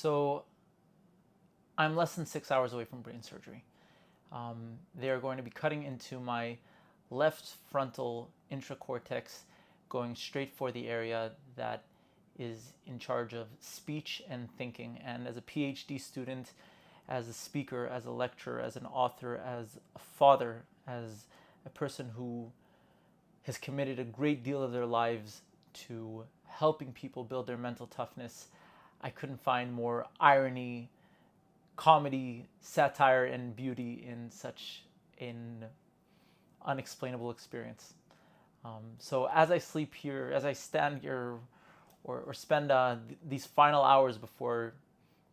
So I'm less than 6 hours away from brain surgery. They are going to be cutting into my left frontal intracortex, going straight for the area that is in charge of speech and thinking. And as a PhD student, as a speaker, as a lecturer, as an author, as a father, as a person who has committed a great deal of their lives to helping people build their mental toughness, I couldn't find more irony, comedy, satire, and beauty in such an unexplainable experience. So as I sleep here, as I stand here, or spend these final hours before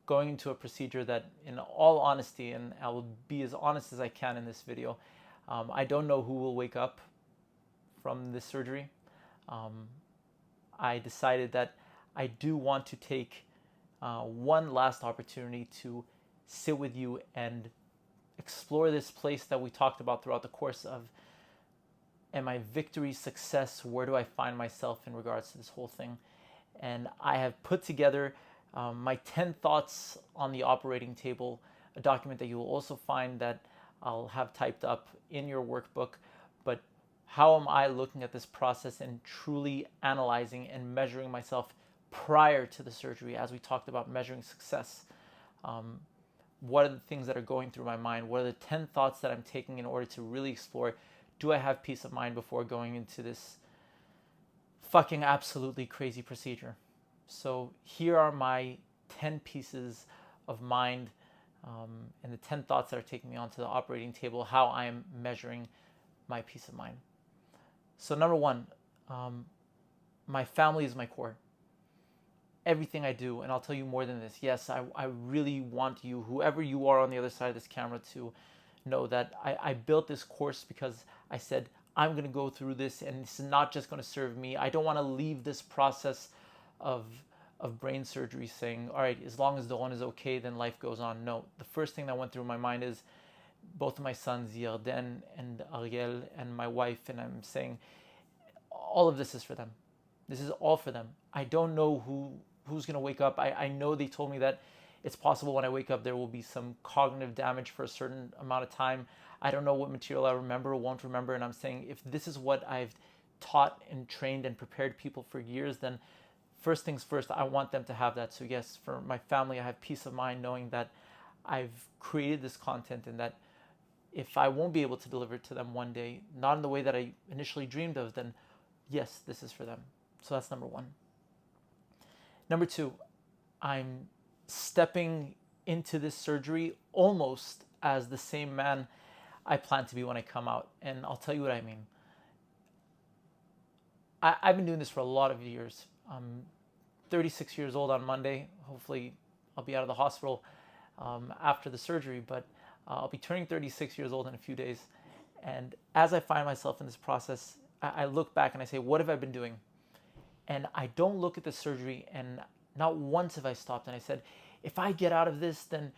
going into a procedure that, in all honesty, and I will be as honest as I can in this video, I don't know who will wake up from this surgery. I decided that I do want to take one last opportunity to sit with you and explore this place that we talked about throughout the course of, am I victory, success, where do I find myself in regards to this whole thing? And I have put together my 10 thoughts on the operating table, a document that you will also find that I'll have typed up in your workbook. But how am I looking at this process and truly analyzing and measuring myself prior to the surgery, as we talked about measuring success? What are the things that are going through my mind? What are the 10 thoughts that I'm taking in order to really explore, do I have peace of mind before going into this fucking absolutely crazy procedure? So here are my 10 pieces of mind and the 10 thoughts that are taking me onto the operating table, how I am measuring my peace of mind. So number one, my family is my core. Everything I do, and I'll tell you more than this. Yes, I really want you, whoever you are on the other side of this camera, to know that I built this course because I said, I'm going to go through this, and it's not just going to serve me. I don't want to leave this process of brain surgery saying, all right, as long as Doron is okay, then life goes on. No, the first thing that went through my mind is both of my sons, Yarden and Ariel, and my wife, and I'm saying, all of this is for them. This is all for them. I don't know who's going to wake up. I know they told me that it's possible when I wake up there will be some cognitive damage for a certain amount of time. I don't know what material I remember or won't remember. And I'm saying, if this is what I've taught and trained and prepared people for years, then first things first, I want them to have that. So yes, for my family, I have peace of mind knowing that I've created this content, and that if I won't be able to deliver it to them one day, not in the way that I initially dreamed of, then yes, this is for them. So that's number one. Number two, I'm stepping into this surgery almost as the same man I plan to be when I come out. And I'll tell you what I mean. I've been doing this for a lot of years. I'm 36 years old on Monday. Hopefully I'll be out of the hospital after the surgery, but I'll be turning 36 years old in a few days. And as I find myself in this process, I look back and I say, what have I been doing? And I don't look at the surgery, and not once have I stopped and I said, if I get out of this, then,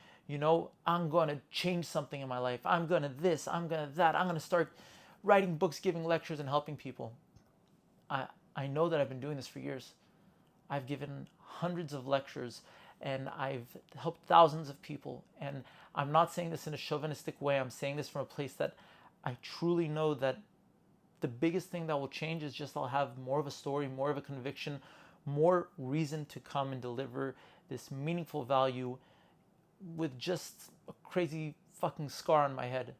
I'm going to change something in my life. I'm going to this, I'm going to that. I'm going to start writing books, giving lectures, and helping people. I know that I've been doing this for years. I've given hundreds of lectures, and I've helped thousands of people. And I'm not saying this in a chauvinistic way. I'm saying this from a place that I truly know that the biggest thing that will change is just I'll have more of a story, more of a conviction, more reason to come and deliver this meaningful value with just a crazy fucking scar on my head.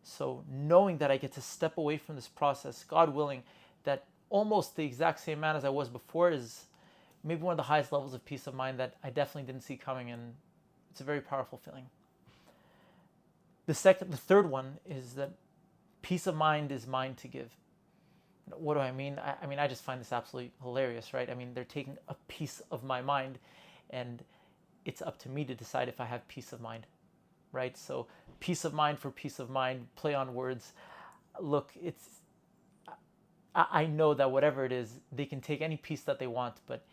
So knowing that I get to step away from this process, God willing, that almost the exact same man as I was before, is maybe one of the highest levels of peace of mind that I definitely didn't see coming, and it's a very powerful feeling. The third one is that peace of mind is mine to give. What do I mean? I just find this absolutely hilarious, right? They're taking a piece of my mind, and it's up to me to decide if I have peace of mind, right? So peace of mind for peace of mind, play on words. Look, I know that whatever it is, they can take any piece that they want, but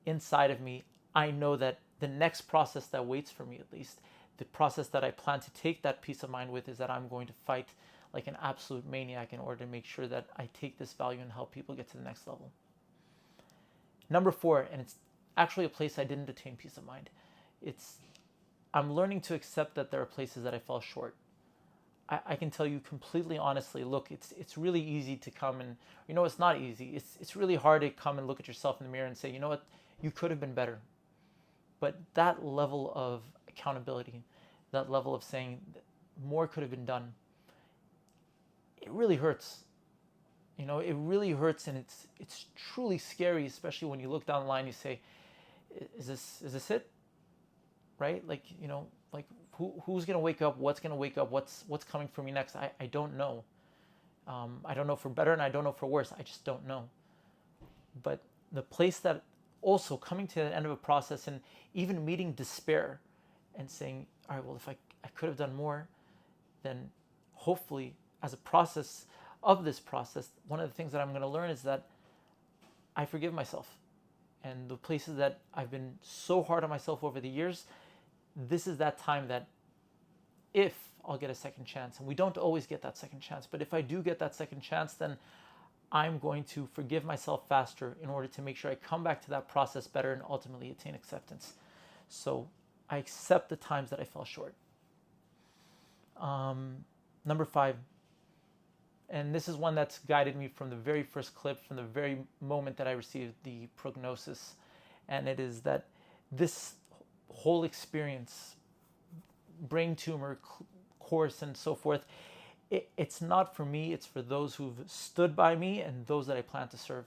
inside of me, I know that the next process that waits for me, at least, the process that I plan to take that peace of mind with, is that I'm going to fight like an absolute maniac in order to make sure that I take this value and help people get to the next level. Number four, and it's actually a place I didn't attain peace of mind, It's I'm learning to accept that there are places that I fell short. I can tell you completely honestly, look, it's really easy to come and, it's not easy. It's really hard to come and look at yourself in the mirror and say, you know what, you could have been better. But that level of accountability, that level of saying more could have been done, it really hurts. It really hurts, and it's truly scary, especially when you look down the line, you say, is this it? Right? Like, like who's going to wake up? What's going to wake up? What's coming for me next? I don't know. I don't know for better, and I don't know for worse. I just don't know. But the place that also coming to the end of a process and even meeting despair and saying, all right, well, if I could have done more, then hopefully as a process of this process, one of the things that I'm going to learn is that I forgive myself. And the places that I've been so hard on myself over the years, this is that time that if I'll get a second chance, and we don't always get that second chance, but if I do get that second chance, then I'm going to forgive myself faster in order to make sure I come back to that process better and ultimately attain acceptance. So I accept the times that I fell short. Number 5, and this is one that's guided me from the very first clip, from the very moment that I received the prognosis, and it is that this whole experience, brain tumor course and so forth, it's not for me, it's for those who've stood by me and those that I plan to serve.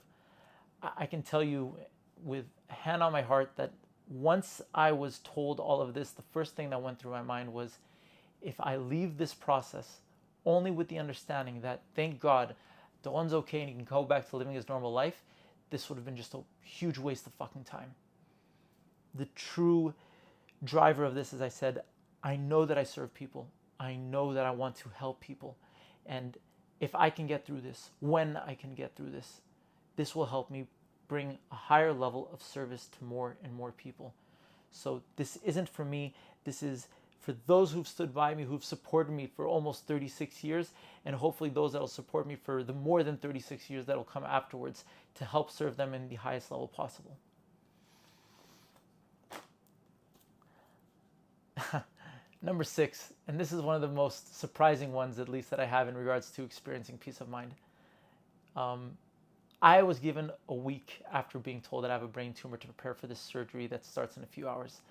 I can tell you with a hand on my heart that once I was told all of this, the first thing that went through my mind was, if I leave this process only with the understanding that, thank God, Doron's okay and he can go back to living his normal life, this would have been just a huge waste of fucking time. The true driver of this, as I said, I know that I serve people. I know that I want to help people. And if I can get through this, when I can get through this, this will help me bring a higher level of service to more and more people. So this isn't for me. This is for those who've stood by me, who've supported me for almost 36 years, and hopefully those that will support me for the more than 36 years that will come afterwards to help serve them in the highest level possible. Number 6, and this is one of the most surprising ones, at least that I have in regards to experiencing peace of mind. I was given a week after being told that I have a brain tumor to prepare for this surgery that starts in a few hours.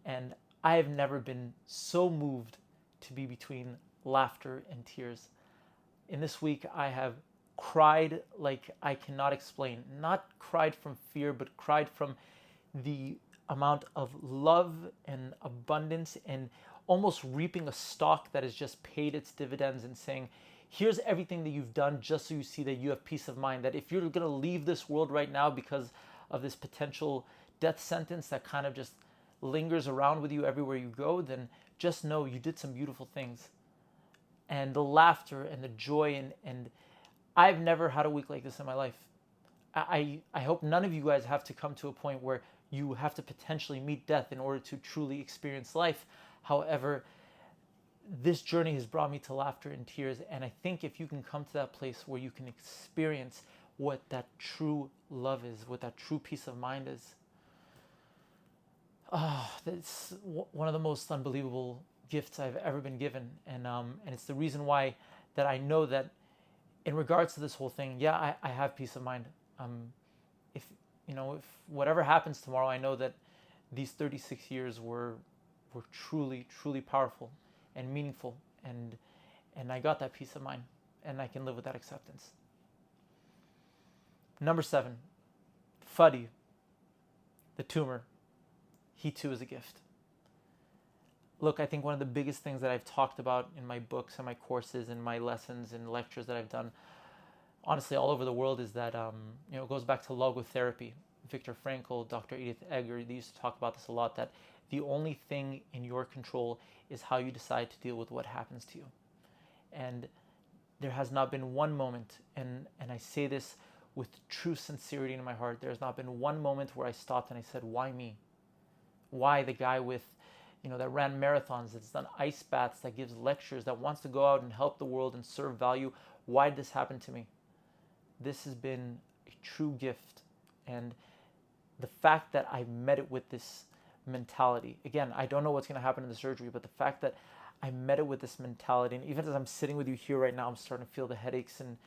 And I have never been so moved to be between laughter and tears. In this week, I have cried like I cannot explain. Not cried from fear, but cried from the amount of love and abundance and almost reaping a stock that has just paid its dividends and saying, here's everything that you've done just so you see that you have peace of mind, that if you're going to leave this world right now because of this potential death sentence that kind of just lingers around with you everywhere you go, then just know you did some beautiful things. And the laughter and the joy, and I've never had a week like this in my life. I hope none of you guys have to come to a point where you have to potentially meet death in order to truly experience life. However, this journey has brought me to laughter and tears, and I think if you can come to that place where you can experience what that true love is, what that true peace of mind is, that's one of the most unbelievable gifts I've ever been given, and it's the reason why that I know that in regards to this whole thing, yeah, I have peace of mind. If whatever happens tomorrow, I know that these 36 years were truly, truly powerful and meaningful, and I got that peace of mind, and I can live with that acceptance. Number 7, Fuddy, the tumor, he too is a gift. Look, I think one of the biggest things that I've talked about in my books and my courses and my lessons and lectures that I've done, honestly, all over the world, is that it goes back to logotherapy. Viktor Frankl, Dr. Edith Eger, they used to talk about this a lot, that the only thing in your control is how you decide to deal with what happens to you. And there has not been one moment, and I say this with true sincerity in my heart, there has not been one moment where I stopped and I said, why me? Why the guy with, that ran marathons, that's done ice baths, that gives lectures, that wants to go out and help the world and serve value? Why did this happen to me? This has been a true gift. And the fact that I met it with this mentality. Again, I don't know what's going to happen in the surgery, but the fact that I met it with this mentality, and even as I'm sitting with you here right now, I'm starting to feel the headaches and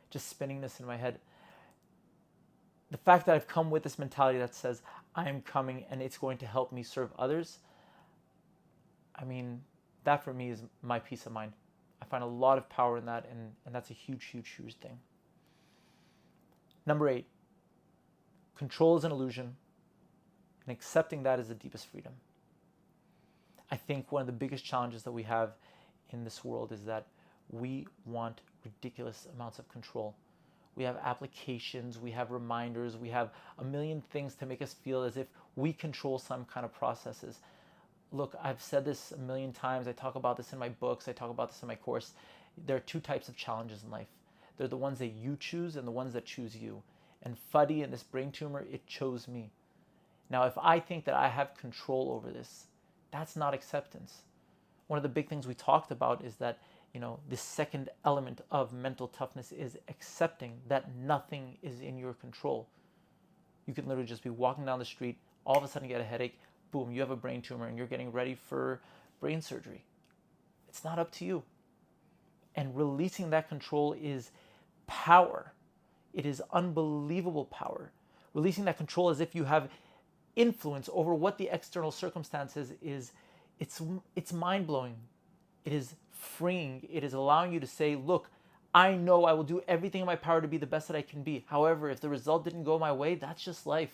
just spinning this in my head. The fact that I've come with this mentality that says, I am coming and it's going to help me serve others, I mean, that for me is my peace of mind. I find a lot of power in that, and that's a huge, huge, huge thing. Number 8, control is an illusion, and accepting that is the deepest freedom. I think one of the biggest challenges that we have in this world is that we want ridiculous amounts of control. We have applications, we have reminders, we have a million things to make us feel as if we control some kind of processes. Look, I've said this a million times. I talk about this in my books. I talk about this in my course. There are 2 types of challenges in life. They're the ones that you choose and the ones that choose you. And Fuddy and this brain tumor, it chose me. Now, if I think that I have control over this, that's not acceptance. One of the big things we talked about is that, the second element of mental toughness is accepting that nothing is in your control. You can literally just be walking down the street, all of a sudden get a headache, boom, you have a brain tumor and you're getting ready for brain surgery. It's not up to you. And releasing that control is power. It is unbelievable power. Releasing that control as if you have influence over what the external circumstances is, it's mind-blowing. It is freeing. It is allowing you to say, look, I know I will do everything in my power to be the best that I can be. However, if the result didn't go my way, that's just life.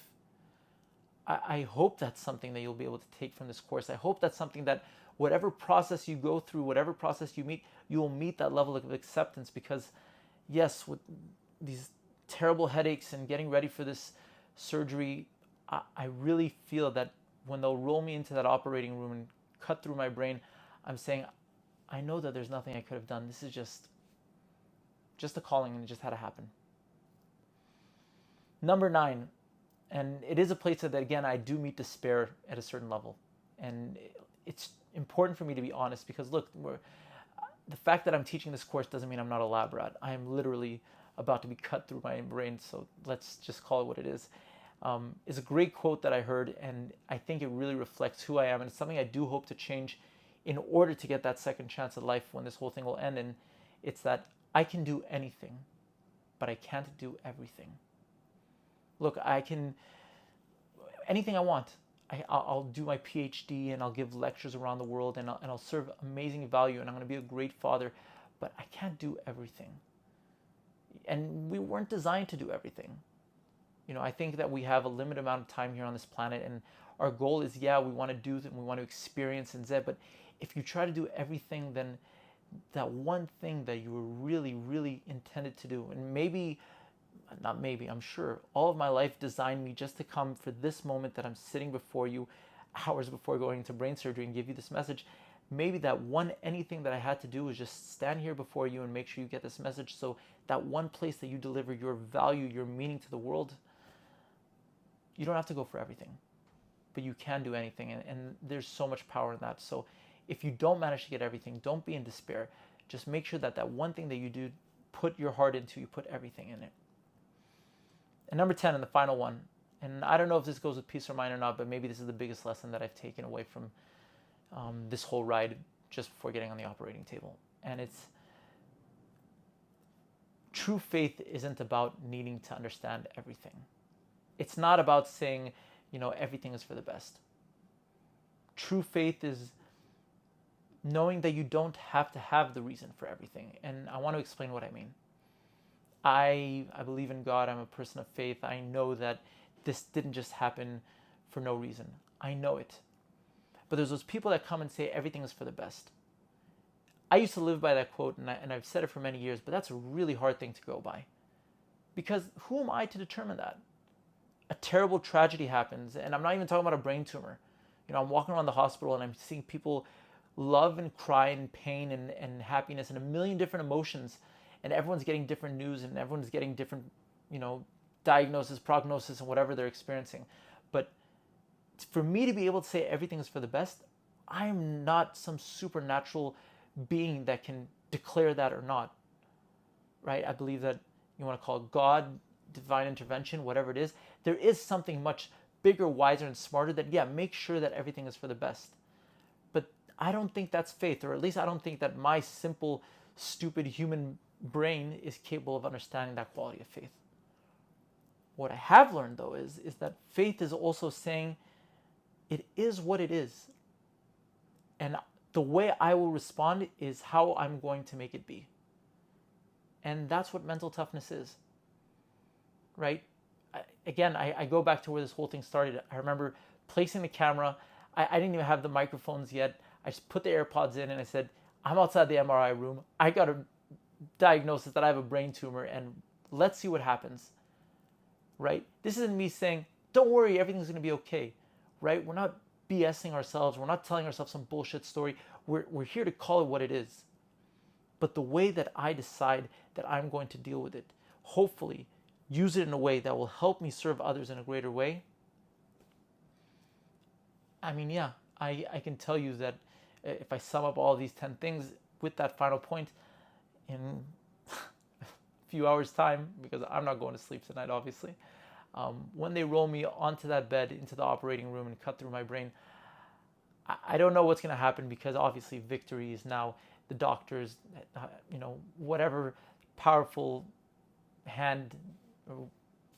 I hope that's something that you'll be able to take from this course. I hope that's something that whatever process you go through, whatever process you meet, you will meet that level of acceptance, because yes, with these terrible headaches and getting ready for this surgery, I really feel that when they'll roll me into that operating room and cut through my brain, I'm saying, I know that there's nothing I could have done. This is just a calling, and it just had to happen. Number 9, and it is a place that, again, I do meet despair at a certain level. And it's important for me to be honest, because look, the fact that I'm teaching this course doesn't mean I'm not a lab rat. I am literally about to be cut through my brain, so let's just call it what it is. It's a great quote that I heard, and I think it really reflects who I am, and it's something I do hope to change in order to get that second chance at life when this whole thing will end. And it's that I can do anything, but I can't do everything. Look, I can, anything I want. I'll do my PhD and I'll give lectures around the world, and I'll serve amazing value, and I'm going to be a great father, but I can't do everything. And we weren't designed to do everything. I think that we have a limited amount of time here on this planet, and our goal is, we want to do and we want to experience and but if you try to do everything, then that one thing that you were really, really intended to do, and I'm sure all of my life designed me just to come for this moment that I'm sitting before you hours before going into brain surgery and give you this message. Maybe that one anything that I had to do was just stand here before you and make sure you get this message, so that one place that you deliver your value, your meaning to the world, you don't have to go for everything, but you can do anything, and there's so much power in that. So if you don't manage to get everything, don't be in despair. Just make sure that one thing that you do, put your heart into, you put everything in it. And number 10, and the final one, and I don't know if this goes with peace of mind or not, but maybe this is the biggest lesson that I've taken away from this whole ride just before getting on the operating table. And it's, true faith isn't about needing to understand everything. It's not about saying, everything is for the best. True faith is knowing that you don't have to have the reason for everything. And I want to explain what I mean. I believe in God. I'm a person of faith. I know that this didn't just happen for no reason. I know it. But there's those people that come and say everything is for the best. I used to live by that quote, and I've said it for many years, but that's a really hard thing to go by. Because who am I to determine that? A terrible tragedy happens, and I'm not even talking about a brain tumor. I'm walking around the hospital and I'm seeing people love and cry and pain and happiness and a million different emotions, and everyone's getting different news, and everyone's getting different, diagnosis, prognosis, and whatever they're experiencing. But for me to be able to say everything is for the best, I'm not some supernatural being that can declare that or not, right? I believe that you want to call it God, divine intervention, whatever it is, there is something much bigger, wiser, and smarter, then yeah, make sure that everything is for the best. But I don't think that's faith, or at least I don't think that my simple, stupid human brain is capable of understanding that quality of faith. What I have learned, though, is that faith is also saying it is what it is. And the way I will respond is how I'm going to make it be. And that's what mental toughness is, right? I go back to where this whole thing started. I remember placing the camera. I didn't even have the microphones yet. I just put the AirPods in and I said, I'm outside the MRI room. I got a diagnosis that I have a brain tumor and let's see what happens, right? This isn't me saying, don't worry, everything's going to be okay, right? We're not BSing ourselves. We're not telling ourselves some bullshit story. We're here to call it what it is. But the way that I decide that I'm going to deal with it, hopefully use it in a way that will help me serve others in a greater way. I mean, yeah, I can tell you that if I sum up all these 10 things with that final point in a few hours' time, because I'm not going to sleep tonight, obviously, when they roll me onto that bed into the operating room and cut through my brain, I don't know what's going to happen, because obviously victory is now the doctor's, whatever powerful hand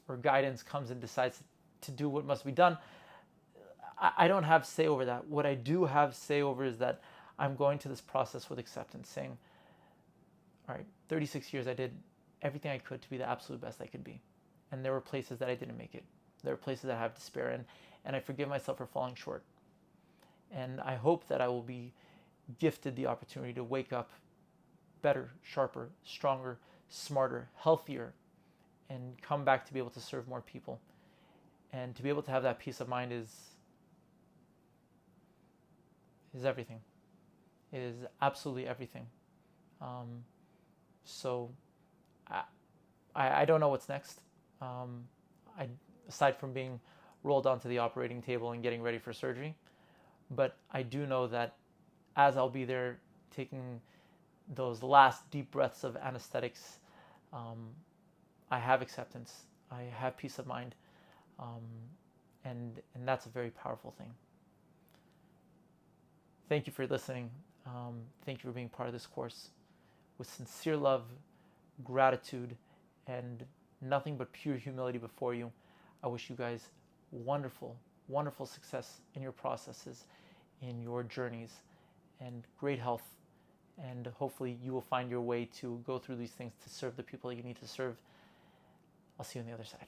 or guidance comes and decides to do what must be done. I don't have say over that. What I do have say over is that I'm going to this process with acceptance, saying, all right, 36 years I did everything I could to be the absolute best I could be. And there were places that I didn't make it. There were places that I have despair in, and I forgive myself for falling short. And I hope that I will be gifted the opportunity to wake up better, sharper, stronger, smarter, healthier, and come back to be able to serve more people. And to be able to have that peace of mind is everything. It is absolutely everything. So I don't know what's next. Aside from being rolled onto the operating table and getting ready for surgery. But I do know that as I'll be there taking those last deep breaths of anesthetics, I have acceptance. I have peace of mind. And that's a very powerful thing. Thank you for listening. Thank you for being part of this course. With sincere love, gratitude, and nothing but pure humility before you, I wish you guys wonderful, wonderful success in your processes, in your journeys, and great health. And hopefully you will find your way to go through these things to serve the people that you need to serve. I'll see you on the other side.